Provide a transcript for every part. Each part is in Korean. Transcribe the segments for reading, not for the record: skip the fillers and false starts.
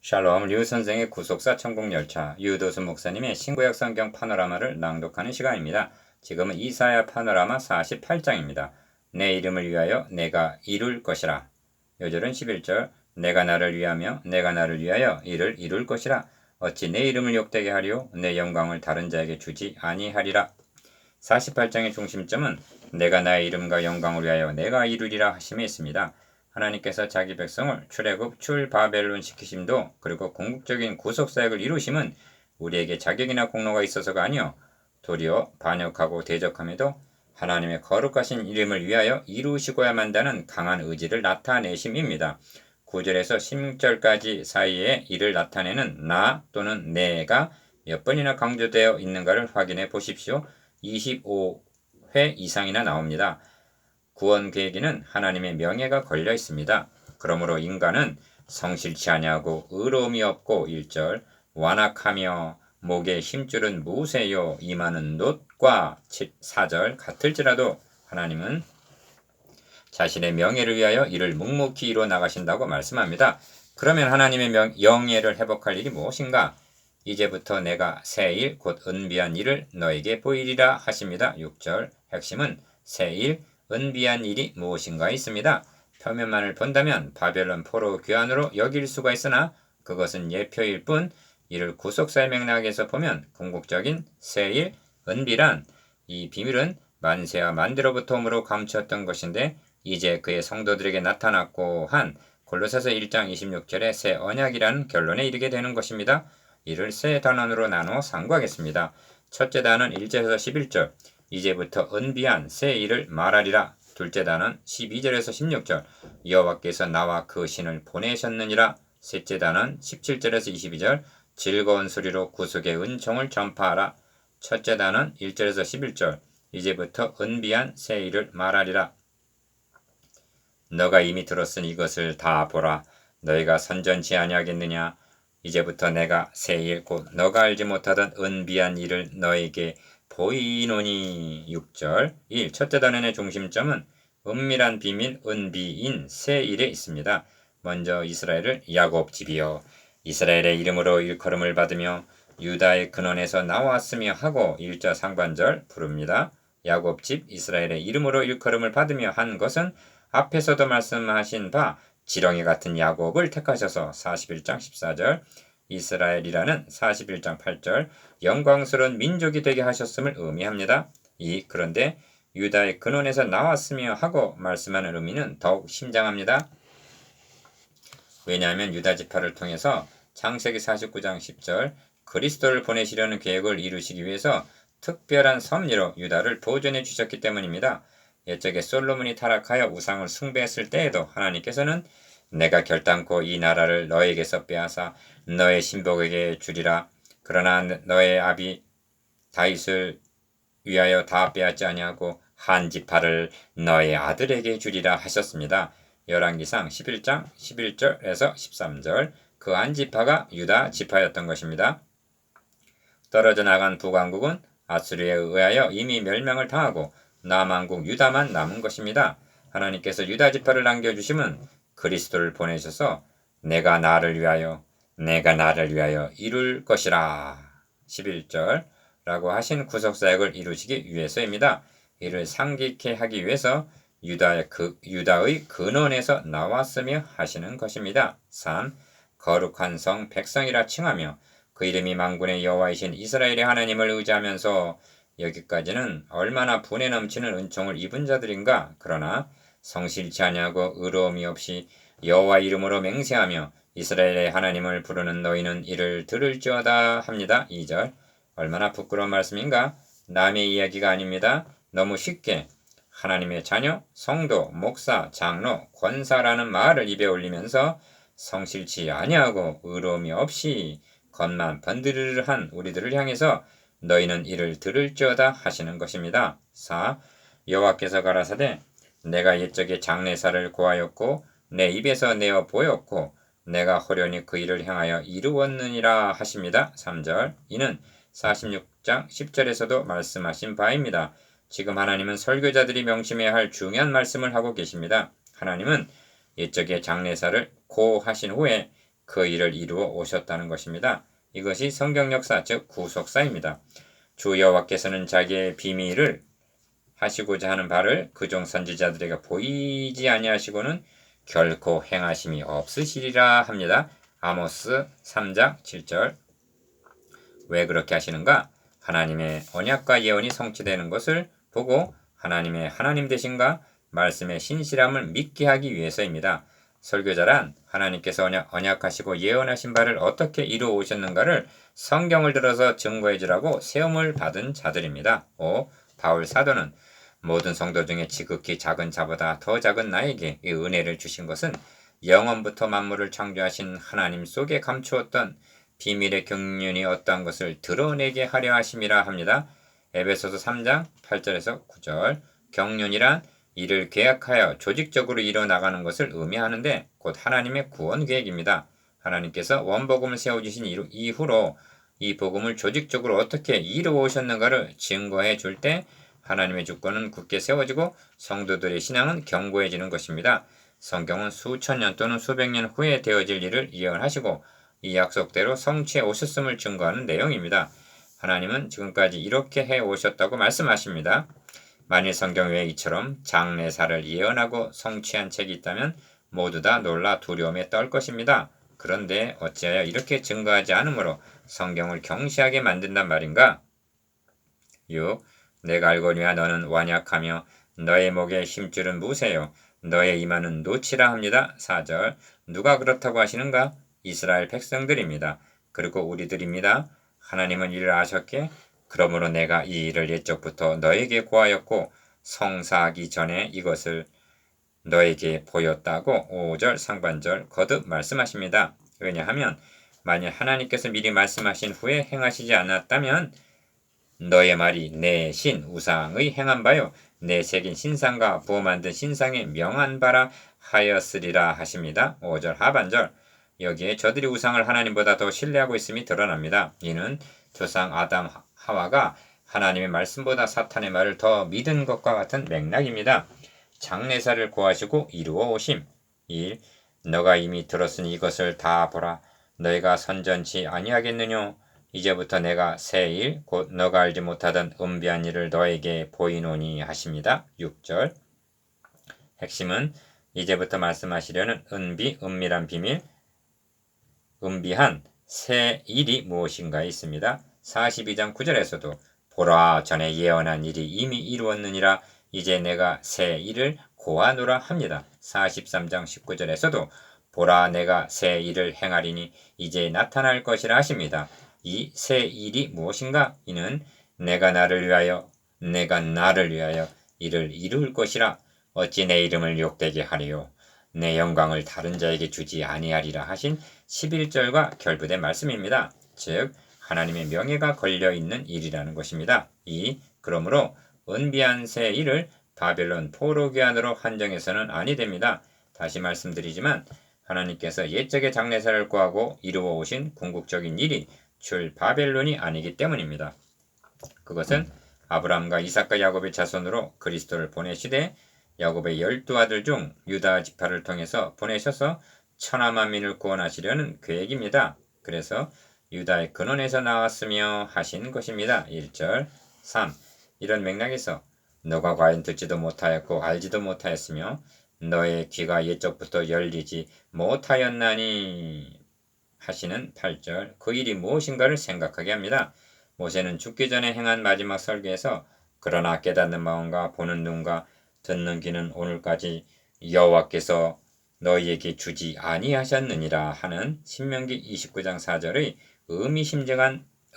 샬롬 류 선생의 구속사 천국열차 유도수 목사님의 신구약 성경 파노라마를 낭독하는 시간입니다. 지금은 이사야 파노라마 48장입니다. 내 이름을 위하여 내가 이룰 것이라. 요절은 11절 내가 나를 위하며 내가 나를 위하여 이를 이룰 것이라. 어찌 내 이름을 욕되게 하리요 내 영광을 다른 자에게 주지 아니하리라. 48장의 중심점은 내가 나의 이름과 영광을 위하여 내가 이루리라 하심에 있습니다. 하나님께서 자기 백성을 출애굽 출바벨론 시키심도 그리고 궁극적인 구속사역을 이루심은 우리에게 자격이나 공로가 있어서가 아니요 도리어 반역하고 대적함에도 하나님의 거룩하신 이름을 위하여 이루시고야 만다는 강한 의지를 나타내심입니다. 9절에서 16절까지 사이에 이를 나타내는 나 또는 내가 몇 번이나 강조되어 있는가를 확인해 보십시오. 25회 이상이나 나옵니다. 구원 계획에는 하나님의 명예가 걸려 있습니다. 그러므로 인간은 성실치 아니하고 의로움이 없고 1절 완악하며 목에 힘줄은 무쇠요 이마는 놋과 4절 같을지라도 하나님은 자신의 명예를 위하여 이를 묵묵히 이루어 나가신다고 말씀합니다. 그러면 하나님의 영예를 회복할 일이 무엇인가? 이제부터 내가 새 일 곧 은비한 일을 너에게 보이리라 하십니다. 6절 핵심은 새 일 은비한 일이 무엇인가 있습니다. 표면만을 본다면 바벨론 포로 귀환으로 여길 수가 있으나 그것은 예표일 뿐 이를 구속사의 맥락에서 보면 궁극적인 새일 은비란 이 비밀은 만세와 만대로부터 오므로 감추었던 것인데 이제 그의 성도들에게 나타났고 한 골로새서 1장 26절의 새 언약이라는 결론에 이르게 되는 것입니다. 이를 세 단원으로 나누어 상고하겠습니다. 첫째 단원 1절에서 11절 이제부터 은비한 새 일을 말하리라. 둘째 단원 12절에서 16절 여호와께서 나와 그 신을 보내셨느니라. 셋째 단원 17절에서 22절 즐거운 소리로 구속의 은총을 전파하라. 첫째 단원 1절에서 11절 이제부터 은비한 새 일을 말하리라. 너가 이미 들었으니 이것을 다 보라. 너희가 선전치 아니하겠느냐. 이제부터 내가 새 일 곧 너가 알지 못하던 은비한 일을 너에게 보이노니. 6절 1. 첫째 단원의 중심점은 은밀한 비밀 은비인 새 일에 있습니다. 먼저 이스라엘을 야곱 집이여 이스라엘의 이름으로 일컬음을 받으며 유다의 근원에서 나왔으며 하고 1절 상반절 부릅니다. 야곱 집 이스라엘의 이름으로 일컬음을 받으며 한 것은 앞에서도 말씀하신 바 지렁이 같은 야곱을 택하셔서 41장 14절 이스라엘이라는 41장 8절 영광스러운 민족이 되게 하셨음을 의미합니다. 그런데 유다의 근원에서 나왔으며 하고 말씀하는 의미는 더욱 심장합니다. 왜냐하면 유다 지파를 통해서 창세기 49장 10절 그리스도를 보내시려는 계획을 이루시기 위해서 특별한 섭리로 유다를 보존해 주셨기 때문입니다. 옛적에 솔로몬이 타락하여 우상을 숭배했을 때에도 하나님께서는 내가 결단코 이 나라를 너에게서 빼앗아 너의 신복에게 주리라. 그러나 너의 아비 다윗을 위하여 다 빼앗지 아니하고 한 지파를 너의 아들에게 주리라 하셨습니다. 열왕기상 11장 11절에서 13절 그 한 지파가 유다 지파였던 것입니다. 떨어져 나간 북왕국은 아수르에 의하여 이미 멸망을 당하고 남왕국 유다만 남은 것입니다. 하나님께서 유다 지파를 남겨주심은 그리스도를 보내셔서 내가 나를 위하여 이룰 것이라 11절 라고 하신 구속사역을 이루시기 위해서입니다. 이를 상기케 하기 위해서 유다의 근원에서 나왔으며 하시는 것입니다. 3. 거룩한 성 백성이라 칭하며 그 이름이 만군의 여호와이신 이스라엘의 하나님을 의지하면서 여기까지는 얼마나 분에 넘치는 은총을 입은 자들인가. 그러나 성실치 아니하고 의로움이 없이 여호와 이름으로 맹세하며 이스라엘의 하나님을 부르는 너희는 이를 들을지어다 합니다. 2절 얼마나 부끄러운 말씀인가. 남의 이야기가 아닙니다. 너무 쉽게 하나님의 자녀, 성도, 목사, 장로, 권사라는 말을 입에 올리면서 성실치 아니하고 의로움이 없이 겉만 번드르르한 우리들을 향해서 너희는 이를 들을지어다 하시는 것입니다. 4. 여호와께서 가라사대 내가 옛적에 장래사를 고하였고 내 입에서 내어 보였고 내가 호련히 그 일을 향하여 이루었느니라 하십니다. 3절 이는 46장 10절에서도 말씀하신 바입니다. 지금 하나님은 설교자들이 명심해야 할 중요한 말씀을 하고 계십니다. 하나님은 옛적에 장래사를 고하신 후에 그 일을 이루어 오셨다는 것입니다. 이것이 성경 역사 즉 구속사입니다. 주 여호와께서는 자기의 비밀을 하시고자 하는 바를 그종 선지자들에게 보이지 아니하시고는 결코 행하심이 없으시리라 합니다. 아모스 3장 7절. 왜 그렇게 하시는가? 하나님의 언약과 예언이 성취되는 것을 보고 하나님의 하나님 되신가 말씀의 신실함을 믿게 하기 위해서입니다. 설교자란 하나님께서 언약하시고 예언하신 바를 어떻게 이루어 오셨는가를 성경을 들어서 증거해 주라고 세움을 받은 자들입니다. 5. 바울 사도는 모든 성도 중에 지극히 작은 자보다 더 작은 나에게 이 은혜를 주신 것은 영원부터 만물을 창조하신 하나님 속에 감추었던 비밀의 경륜이 어떠한 것을 드러내게 하려 하심이라 합니다. 에베소서 3장 8절에서 9절. 경륜이란 이를 계약하여 조직적으로 이뤄나가는 것을 의미하는데 곧 하나님의 구원 계획입니다. 하나님께서 원복음을 세워주신 이후로 이 복음을 조직적으로 어떻게 이루어 오셨는가를 증거해 줄 때 하나님의 주권은 굳게 세워지고 성도들의 신앙은 견고해지는 것입니다. 성경은 수천 년 또는 수백 년 후에 되어질 일을 예언하시고 이 약속대로 성취해 오셨음을 증거하는 내용입니다. 하나님은 지금까지 이렇게 해 오셨다고 말씀하십니다. 만일 성경 외에 이처럼 장래사를 예언하고 성취한 책이 있다면 모두 다 놀라 두려움에 떨 것입니다. 그런데 어찌하여 이렇게 증거하지 않으므로 성경을 경시하게 만든단 말인가? 6. 내가 알거니와 너는 완약하며 너의 목에 힘줄은 무쇠요 너의 이마는 노치라 합니다. 4절. 누가 그렇다고 하시는가? 이스라엘 백성들입니다. 그리고 우리들입니다. 하나님은 이를 아셨기에 그러므로 내가 이 일을 옛적부터 너에게 고하였고 성사하기 전에 이것을 너에게 보였다고 5절 상반절 거듭 말씀하십니다. 왜냐하면 만일 하나님께서 미리 말씀하신 후에 행하시지 않았다면 너의 말이 내 신 우상의 행한 바요 내 새긴 신상과 부어 만든 신상의 명한 바라 하였으리라 하십니다. 5절 하반절. 여기에 저들이 우상을 하나님보다 더 신뢰하고 있음이 드러납니다. 이는 조상 아담 하와가 하나님의 말씀보다 사탄의 말을 더 믿은 것과 같은 맥락입니다. 장래사를 고하시고 이루어 오심. 1. 너가 이미 들었으니 이것을 다 보라. 너희가 선전치 아니하겠느뇨. 이제부터 내가 새 일 곧 너가 알지 못하던 은비한 일을 너에게 보이노니 하십니다. 6절. 핵심은 이제부터 말씀하시려는 은밀한 비밀, 은비한 새 일이 무엇인가에 있습니다. 42장 9절에서도 보라 전에 예언한 일이 이미 이루었느니라 이제 내가 새 일을 고하노라 합니다. 43장 19절에서도 보라 내가 새 일을 행하리니 이제 나타날 것이라 하십니다. 이 새 일이 무엇인가? 이는 내가 나를 위하여 이를 이룰 것이라 어찌 내 이름을 욕되게 하리요 내 영광을 다른 자에게 주지 아니하리라 하신 11절과 결부된 말씀입니다. 즉 하나님의 명예가 걸려있는 일이라는 것입니다. 그러므로 은비한 새 일을 바벨론 포로기한으로 한정해서는 아니 됩니다. 다시 말씀드리지만 하나님께서 옛적의 장래사를 구하고 이루어 오신 궁극적인 일이 줄 바벨론이 아니기 때문입니다. 그것은 아브라함과 이삭과 야곱의 자손으로 그리스도를 보내시되 야곱의 12아들 중 유다 지파를 통해서 보내셔서 천하 만민을 구원하시려는 계획입니다. 그래서 유다의 근원에서 나왔으며 하신 것입니다. 1절 3. 이런 맥락에서 너가 과연 듣지도 못하였고 알지도 못하였으며 너의 귀가 옛적부터 열리지 못하였나니 하시는 8절. 그 일이 무엇인가를 생각하게 합니다. 모세는 죽기 전에 행한 마지막 설교에서 그러나 깨닫는 마음과 보는 눈과 듣는 귀는 오늘까지 여호와께서 너희에게 주지 아니하셨느니라 하는 신명기 29장 4절의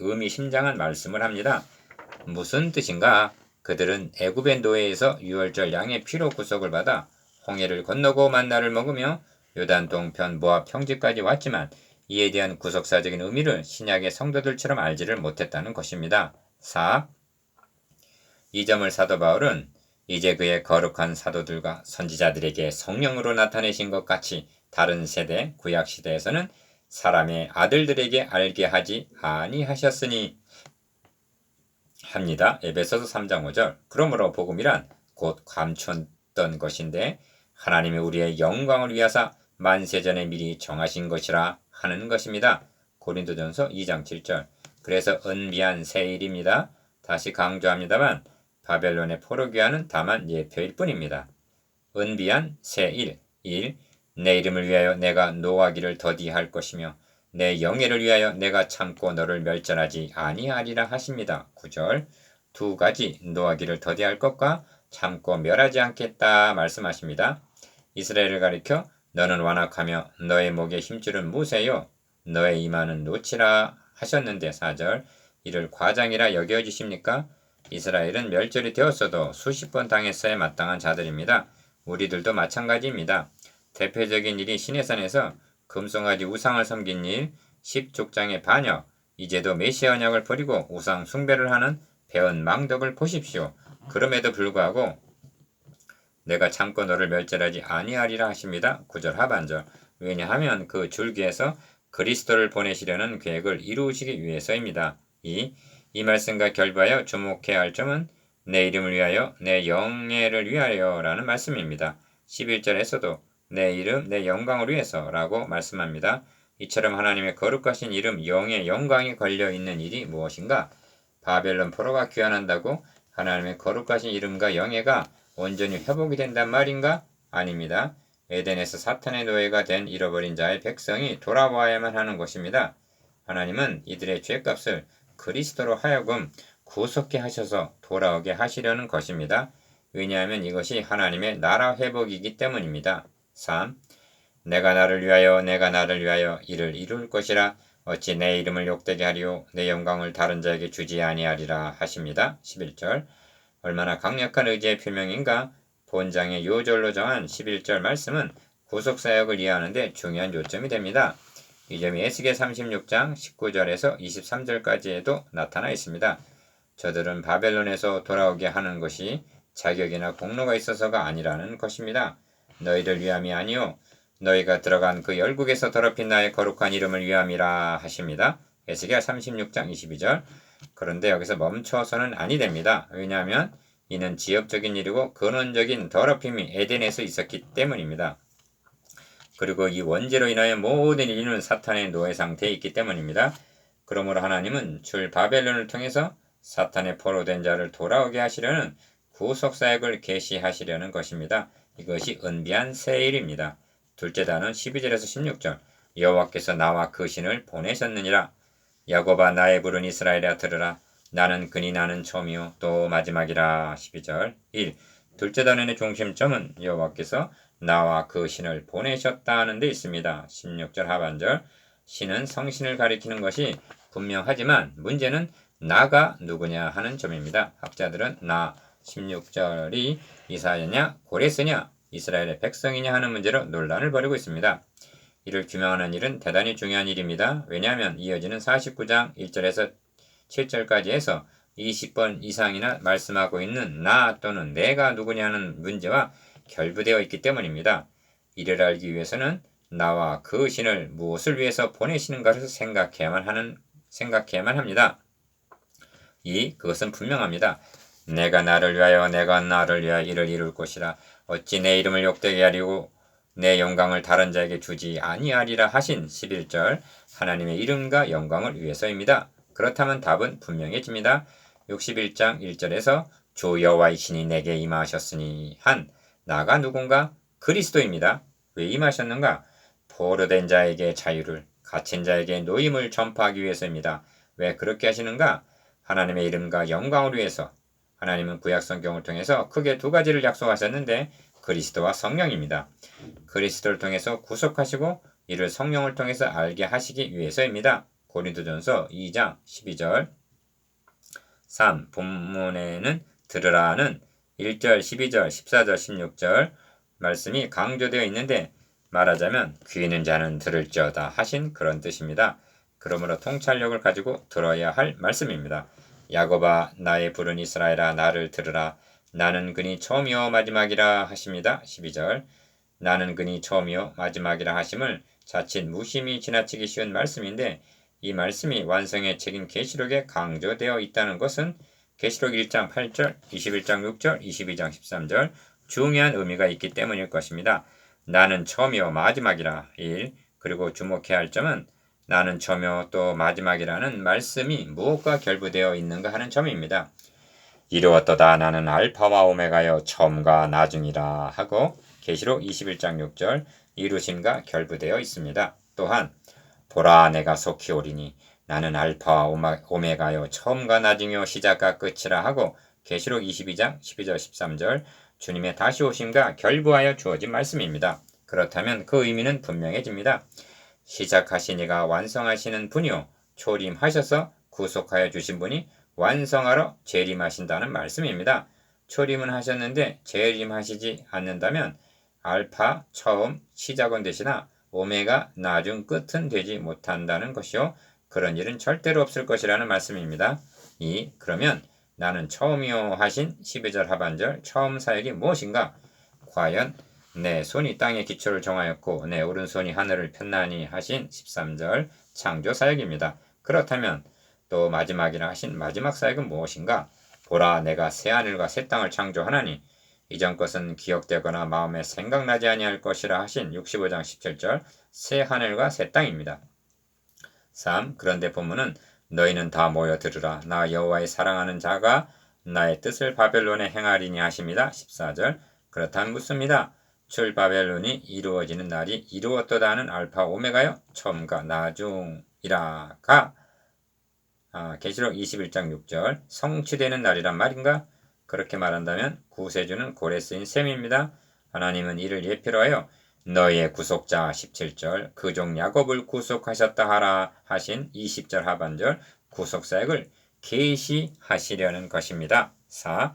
의미심장한 말씀을 합니다. 무슨 뜻인가? 그들은 애굽의 노예에서 유월절 양의 피로 구속을 받아 홍해를 건너고 만나를 먹으며 요단 동편 모압 평지까지 왔지만 이에 대한 구속사적인 의미를 신약의 성도들처럼 알지를 못했다는 것입니다. 4. 이 점을 사도 바울은 이제 그의 거룩한 사도들과 선지자들에게 성령으로 나타내신 것 같이 다른 세대 구약시대에서는 사람의 아들들에게 알게 하지 아니하셨으니 합니다. 에베소서 3장 5절. 그러므로 복음이란 곧 감췄던 것인데 하나님이 우리의 영광을 위하사 만세전에 미리 정하신 것이라 하는 것입니다. 고린도전서 2장 7절. 그래서 은비한 세일입니다. 다시 강조합니다만 바벨론의 포로귀환은 다만 예표일 뿐입니다. 은비한 세일 1. 내 이름을 위하여 내가 노하기를 더디할 것이며 내 영예를 위하여 내가 참고 너를 멸절하지 아니하리라 하십니다. 9절. 두 가지 노하기를 더디할 것과 참고 멸하지 않겠다 말씀하십니다. 이스라엘을 가리켜 너는 완악하며 너의 목에 힘줄은 무쇠요 너의 이마는 노치라 하셨는데 4절. 이를 과장이라 여겨주십니까? 이스라엘은 멸절이 되었어도 수십 번 당했어야 마땅한 자들입니다. 우리들도 마찬가지입니다. 대표적인 일이 시내산에서 금송아지 우상을 섬긴 일, 10족장의 반역, 이제도 메시아 언약을 버리고 우상 숭배를 하는 배은 망덕을 보십시오. 그럼에도 불구하고 내가 참고 너를 멸절하지 아니하리라 하십니다. 9절 하반절. 왜냐하면 그 줄기에서 그리스도를 보내시려는 계획을 이루시기 위해서입니다. 이 말씀과 결부하여 주목해야 할 점은 내 이름을 위하여 내 영예를 위하여 라는 말씀입니다. 11절에서도 내 이름 내 영광을 위해서 라고 말씀합니다. 이처럼 하나님의 거룩하신 이름 영의 영광이 걸려있는 일이 무엇인가? 바벨론 포로가 귀환한다고 하나님의 거룩하신 이름과 영예가 온전히 회복이 된단 말인가? 아닙니다. 에덴에서 사탄의 노예가 된 잃어버린 자의 백성이 돌아와야만 하는 것입니다. 하나님은 이들의 죄값을 그리스도로 하여금 구속케 하셔서 돌아오게 하시려는 것입니다. 왜냐하면 이것이 하나님의 나라 회복이기 때문입니다. 3. 내가 나를 위하여 이를 이룰 것이라 어찌 내 이름을 욕되게 하리요 내 영광을 다른 자에게 주지 아니하리라 하십니다. 11절. 얼마나 강력한 의지의 표명인가? 본장의 요절로 정한 11절 말씀은 구속사역을 이해하는 데 중요한 요점이 됩니다. 이 점이 에스겔 36장 19절에서 23절까지에도 나타나 있습니다. 저들은 바벨론에서 돌아오게 하는 것이 자격이나 공로가 있어서가 아니라는 것입니다. 너희를 위함이 아니요 너희가 들어간 그 열국에서 더럽힌 나의 거룩한 이름을 위함이라 하십니다. 에스겔 36장 22절. 그런데 여기서 멈춰서는 아니 됩니다. 왜냐하면 이는 지역적인 일이고 근원적인 더럽힘이 에덴에서 있었기 때문입니다. 그리고 이 원죄로 인하여 모든 인류는 사탄의 노예 상태에 있기 때문입니다. 그러므로 하나님은 줄 바벨론을 통해서 사탄의 포로된 자를 돌아오게 하시려는 구속사역을 계시하시려는 것입니다. 이것이 은비한 세일입니다. 둘째 단은 12절에서 16절. 여호와께서 나와 그 신을 보내셨느니라. 야곱아 나의 부른 이스라엘아 들으라. 나는 그니 나는 처음이요 또 마지막이라. 12절. 1. 둘째 단원의 중심점은 여호와께서 나와 그 신을 보내셨다는 데 있습니다. 16절 하반절. 신은 성신을 가리키는 것이 분명하지만 문제는 나가 누구냐 하는 점입니다. 학자들은 나 16절이 이사야냐 고레스냐 이스라엘의 백성이냐 하는 문제로 논란을 벌이고 있습니다. 이를 규명하는 일은 대단히 중요한 일입니다. 왜냐하면 이어지는 49장 1절에서 7절까지에서 20번 이상이나 말씀하고 있는 나 또는 내가 누구냐는 문제와 결부되어 있기 때문입니다. 이를 알기 위해서는 나와 그 신을 무엇을 위해서 보내시는가를 생각해야만 합니다. 그것은 분명합니다. 내가 나를 위하여 이를 이룰 것이라 어찌 내 이름을 욕되게 하리고 내 영광을 다른 자에게 주지 아니하리라 하신 11절 하나님의 이름과 영광을 위해서입니다. 그렇다면 답은 분명해집니다. 61장 1절에서 주 여호와의 신이 내게 임하셨으니 한 나가 누군가? 그리스도입니다. 왜 임하셨는가? 포로된 자에게 자유를 갇힌 자에게 노임을 전파하기 위해서입니다. 왜 그렇게 하시는가? 하나님의 이름과 영광을 위해서. 하나님은 구약 성경을 통해서 크게 두 가지를 약속하셨는데 그리스도와 성령입니다. 그리스도를 통해서 구속하시고 이를 성령을 통해서 알게 하시기 위해서입니다. 고린도전서 2장 12절. 3. 본문에는 들으라는 1절, 12절, 14절, 16절 말씀이 강조되어 있는데 말하자면 귀 있는 자는 들을지어다 하신 그런 뜻입니다. 그러므로 통찰력을 가지고 들어야 할 말씀입니다. 야곱아 나의 부른 이스라엘아 나를 들으라. 나는 그니 처음이요 마지막이라 하십니다. 12절. 나는 그니 처음이요 마지막이라 하심을 자칫 무심히 지나치기 쉬운 말씀인데 이 말씀이 완성의 책인 계시록에 강조되어 있다는 것은 계시록 1장 8절, 21장 6절, 22장 13절 중요한 의미가 있기 때문일 것입니다. 나는 처음이요 마지막이라 1. 그리고 주목해야 할 점은 나는 처며 또 마지막이라는 말씀이 무엇과 결부되어 있는가 하는 점입니다. 이루었도다 나는 알파와 오메가여 처음과 나중이라 하고 계시록 21장 6절 이루심과 결부되어 있습니다. 또한 보라 내가 속히 오리니 나는 알파와 오메가요 처음과 나중이요 시작과 끝이라 하고 계시록 22장 12절 13절 주님의 다시 오심과 결부하여 주어진 말씀입니다. 그렇다면 그 의미는 분명해집니다. 시작하신 이가 완성하시는 분이요 초림하셔서 구속하여 주신 분이 완성하러 재림하신다는 말씀입니다. 초림은 하셨는데 재림하시지 않는다면 알파 처음 시작은 되시나 오메가 나중 끝은 되지 못한다는 것이요 그런 일은 절대로 없을 것이라는 말씀입니다. 그러면 나는 처음이요 하신 12절 하반절 처음 사역이 무엇인가? 과연 내 손이 땅의 기초를 정하였고 내 오른손이 하늘을 폈나니 하신 13절 창조 사역입니다. 그렇다면 또 마지막이라 하신 마지막 사역은 무엇인가? 보라 내가 새 하늘과 새 땅을 창조하나니 이전 것은 기억되거나 마음에 생각나지 아니할 것이라 하신 65장 17절 새 하늘과 새 땅입니다. 3. 그런데 본문은 너희는 다 모여 들으라 나 여호와의 사랑하는 자가 나의 뜻을 바벨론에 행하리니 하십니다. 14절 그렇다면 묻습니다. 출 바벨론이 이루어지는 날이 이루었도다는 알파 오메가요 처음과 나중이라가 계시록 21장 6절 성취되는 날이란 말인가? 그렇게 말한다면 구세주는 고레 쓰인 셈입니다. 하나님은 이를 예표로 하여 너희의 구속자 17절 그 종 야곱을 구속하셨다 하라 하신 20절 하반절 구속사역을 계시하시려는 것입니다. 4.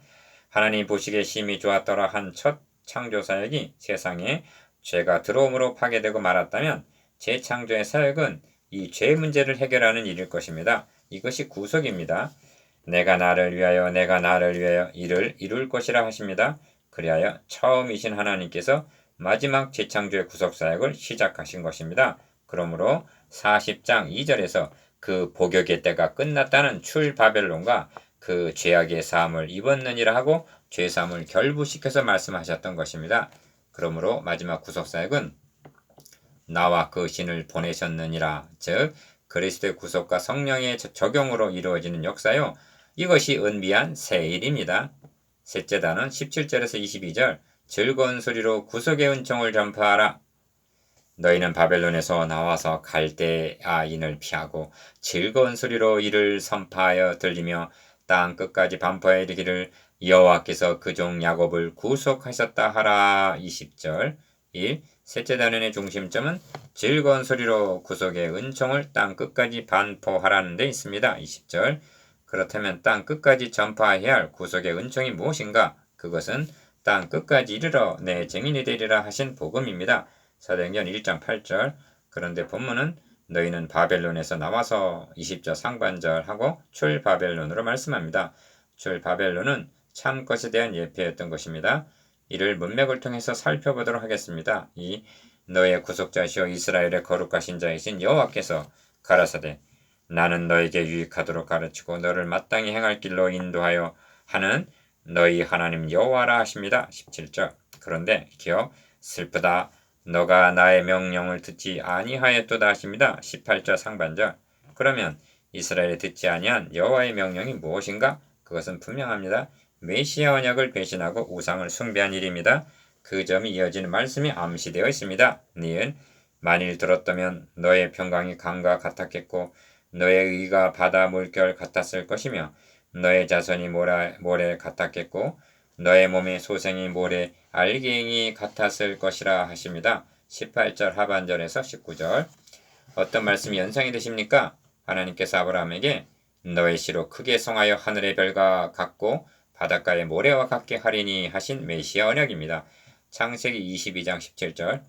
하나님 보시기에 심히 좋았더라 한 첫 창조사역이 세상에 죄가 들어옴으로 파괴되고 말았다면 재창조의 사역은 이 죄 문제를 해결하는 일일 것입니다. 이것이 구속입니다. 내가 나를 위하여 이를 이룰 것이라 하십니다. 그리하여 처음이신 하나님께서 마지막 재창조의 구속사역을 시작하신 것입니다. 그러므로 40장 2절에서 그 복역의 때가 끝났다는 출바벨론과 그 죄악의 사함을 입었느니라 하고 죄사함을 결부시켜서 말씀하셨던 것입니다. 그러므로 마지막 구속사역은 나와 그 신을 보내셨느니라 즉 그리스도의 구속과 성령의 적용으로 이루어지는 역사요. 이것이 은비한 새일입니다. 셋째 단은 17절에서 22절 즐거운 소리로 구속의 은총을 전파하라. 너희는 바벨론에서 나와서 갈대아인을 피하고 즐거운 소리로 이를 선파하여 들리며 땅 끝까지 반포하여 이르기를 여호와께서 그 종 야곱을 구속하셨다 하라. 20절 1. 셋째 단원의 중심점은 즐거운 소리로 구속의 은총을 땅 끝까지 반포하라는 데 있습니다. 20절 그렇다면 땅 끝까지 전파해야 할 구속의 은총이 무엇인가? 그것은 땅 끝까지 이르러 내 증인이 되리라 하신 복음입니다. 사도행전 1장 8절 그런데 본문은 너희는 바벨론에서 나와서 20절 상반절 하고 출바벨론으로 말씀합니다. 출바벨론은 참 것에 대한 예표였던 것입니다. 이를 문맥을 통해서 살펴보도록 하겠습니다. 너의 구속자시오 이스라엘의 거룩하신 자이신 여호와께서 가라사대 나는 너에게 유익하도록 가르치고 너를 마땅히 행할 길로 인도하여 하는 너희 하나님 여호와라 하십니다. 17절 그런데 기억 슬프다 너가 나의 명령을 듣지 아니하였도다 하십니다. 18절 상반절 그러면 이스라엘이 듣지 아니한 여호와의 명령이 무엇인가? 그것은 분명합니다. 메시아 언약을 배신하고 우상을 숭배한 일입니다. 그 점이 이어지는 말씀이 암시되어 있습니다. 니은 만일 들었다면 너의 평강이 강과 같았겠고 너의 의가 바다 물결 같았을 것이며 너의 자손이 모래 같았겠고 너의 몸의 소생이 모래 알갱이 같았을 것이라 하십니다. 18절 하반절에서 19절 어떤 말씀이 연상이 되십니까? 하나님께서 아브라함에게 너의 씨로 크게 성하여 하늘의 별과 같고 바닷가의 모래와 같게 하리니 하신 메시아 언약입니다. 창세기 22장 17절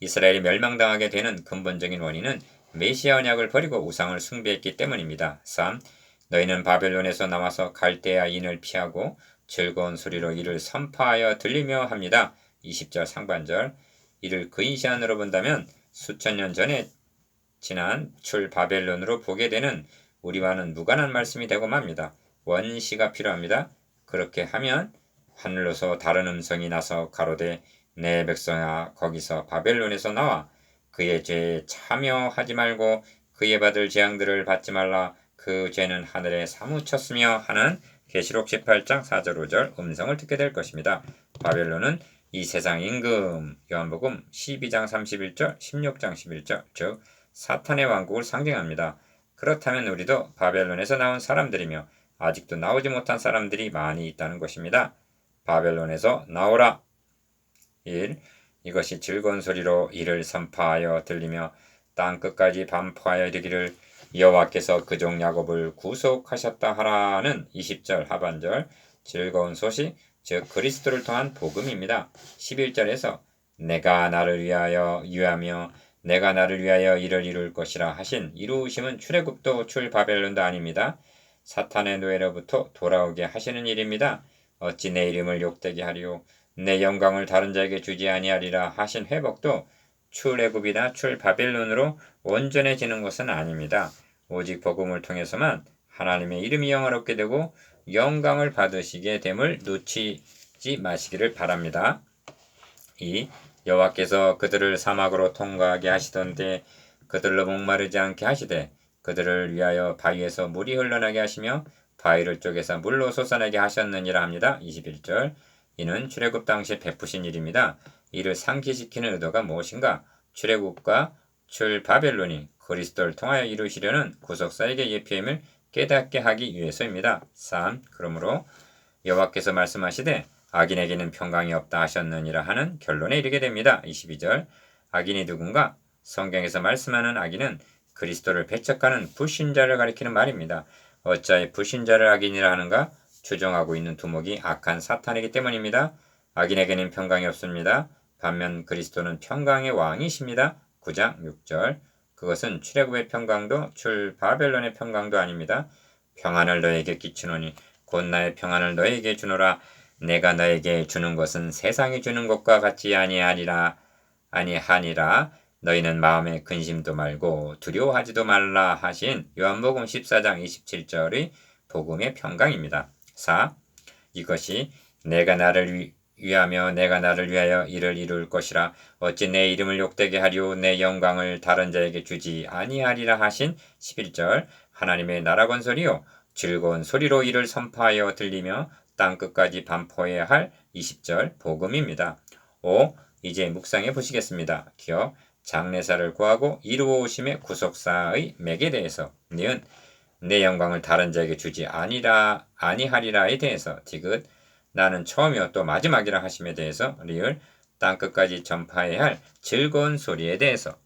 이스라엘이 멸망당하게 되는 근본적인 원인은 메시아 언약을 버리고 우상을 숭배했기 때문입니다. 3. 너희는 바벨론에서 나와서 갈대아인을 피하고 즐거운 소리로 이를 선파하여 들리며 합니다. 20절 상반절 이를 근시안으로 본다면 수천 년 전에 지난 출바벨론으로 보게 되는 우리와는 무관한 말씀이 되고 맙니다. 원시가 필요합니다. 그렇게 하면 하늘로서 다른 음성이 나서 가로되 내 백성아 거기서 바벨론에서 나와 그의 죄에 참여하지 말고 그의 받을 재앙들을 받지 말라. 그 죄는 하늘에 사무쳤으며 하는 계시록 18장 4절 5절 음성을 듣게 될 것입니다. 바벨론은 이 세상 임금, 요한복음 12장 31절 16장 11절 즉 사탄의 왕국을 상징합니다. 그렇다면 우리도 바벨론에서 나온 사람들이며 아직도 나오지 못한 사람들이 많이 있다는 것입니다. 바벨론에서 나오라. 1. 이것이 즐거운 소리로 이를 선포하여 들리며 땅 끝까지 반포하여 이르기를 여호와께서 그종 야곱을 구속하셨다 하라는 20절 하반절 즐거운 소식 즉 그리스도를 통한 복음입니다. 11절에서 내가 나를 위하여 유하며 내가 나를 위하여 이를 이룰 것이라 하신 이루심은 출애굽도 출바벨론도 아닙니다. 사탄의 노예로부터 돌아오게 하시는 일입니다. 어찌 내 이름을 욕되게 하리요 내 영광을 다른 자에게 주지 아니하리라 하신 회복도 출애굽이나 출바벨론으로 온전해지는 것은 아닙니다. 오직 복음을 통해서만 하나님의 이름이 영화롭게 되고 영광을 받으시게 됨을 놓치지 마시기를 바랍니다. 2. 여호와께서 그들을 사막으로 통과하게 하시던데 그들로 목마르지 않게 하시되 그들을 위하여 바위에서 물이 흘러나게 하시며 바위를 쪼개서 물로 솟아나게 하셨느니라 합니다. 21절 이는 출애굽 당시 베푸신 일입니다. 이를 상기시키는 의도가 무엇인가? 출애굽과 출바벨론이 그리스도를 통하여 이루시려는 구속사에게 예표임을 깨닫게 하기 위해서입니다. 3. 그러므로 여호와께서 말씀하시되 악인에게는 평강이 없다 하셨느니라 하는 결론에 이르게 됩니다. 22절 악인이 누군가? 성경에서 말씀하는 악인은 그리스도를 배척하는 불신자를 가리키는 말입니다. 어찌하여 불신자를 악인이라 하는가? 추종하고 있는 두목이 악한 사탄이기 때문입니다. 악인에게는 평강이 없습니다. 반면 그리스도는 평강의 왕이십니다. 9장 6절 그것은 출애굽의 평강도 출바벨론의 평강도 아닙니다. 평안을 너에게 끼치노니 곧 나의 평안을 너에게 주노라. 내가 너에게 주는 것은 세상이 주는 것과 같지 아니하니라. 너희는 마음에 근심도 말고 두려워하지도 말라 하신 요한복음 14장 27절의 복음의 평강입니다. 4. 이것이 내가 나를 위하며 내가 나를 위하여 이를 이룰 것이라. 어찌 내 이름을 욕되게 하리오 내 영광을 다른 자에게 주지 아니하리라 하신 11절 하나님의 나라 건설이요 즐거운 소리로 이를 선포하여 들리며 땅끝까지 반포해야 할 20절 복음입니다. 5. 이제 묵상해 보시겠습니다. 기억 장래사를 구하고 이루어 오심의 구속사의 맥에 대해서 니은 내 영광을 다른 자에게 주지 아니하리라에 대해서 디귿 나는 처음이요 또 마지막이라 하심에 대해서 리을 땅끝까지 전파해야 할 즐거운 소리에 대해서